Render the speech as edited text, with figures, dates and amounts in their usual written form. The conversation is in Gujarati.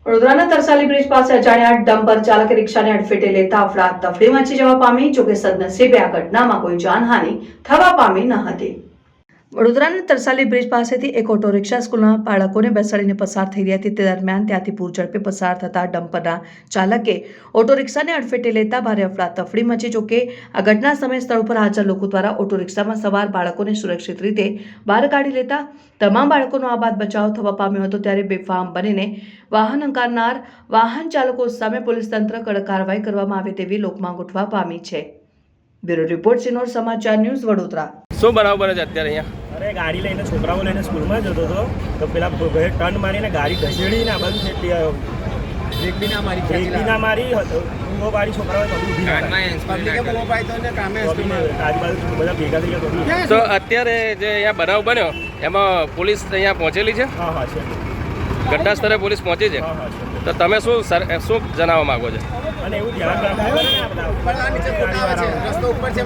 વડોદરાના તરસાલી બ્રિજ પાસે અજાણ્યા ડમ્પર ચાલકે રિક્ષાને અડફેટે લેતા અફડાતફડી મચી જવા પામી. જોકે સદનસીબે આ ઘટનામાં કોઈ જાનહાનિ થવા પામી ન હતી. વડોદરાના તરસાલી બ્રિજ પાસેથી એક ઓટો રિક્ષા સ્કૂલના બાળકોને બેસાડીને પસાર થઈ રહી હતી. તે દરમિયાન ત્યાંથી પૂરઝડપે પસાર થતા ડમ્પરના ચાલકે ઓટો રિક્ષાને અડફેટે લેતા ભારે અફડાતફડી મચી. જોકે આ ઘટના સમયે સ્થળ પર હાજર લોકો દ્વારા ઓટો રિક્ષામાં સવાર બાળકોને સુરક્ષિત રીતે બહાર કાઢી લેતા તમામ બાળકોનો આબાદ બચાવ થવા પામ્યો હતો. ત્યારે બેફામ બનીને વાહન હંકારનાર વાહન ચાલકો સામે પોલીસ તંત્ર કડક કાર્યવાહી કરવામાં આવે તેવી લોકમાંગ ઉઠવા પામી છે. બ્યુરો રિપોર્ટ સિનોર સમાચાર ન્યૂઝ વડોદરા. શું બનાવ બને છે અત્યારે અહીંયા? અરે ગાડી લઈને છોકરાઓ લઈને સ્કૂલમાં જતો હતો તો પેલા ભાઈએ ટર્ન મારીને ગાડી ઢસેડીને આ બાજુ છેટી આવ્યો. બ્રેક ના મારી ઊંઘો પાડી છોકરાઓએ બધું ઊભી આજુબાજુ બધા ભેગા થઈ ગયા. તો અત્યારે જે અહીંયા બનાવ બન્યો એમાં પોલીસ અહીંયા પહોંચેલી છે? હા હા છે. ઘટના સ્થળે પોલીસ પહોંચી છે. હા હા છે. તો તમે શું જણાવવા માંગો છો? અને એવું ધ્યાન રાખવું રસ્તો ઉપર છે.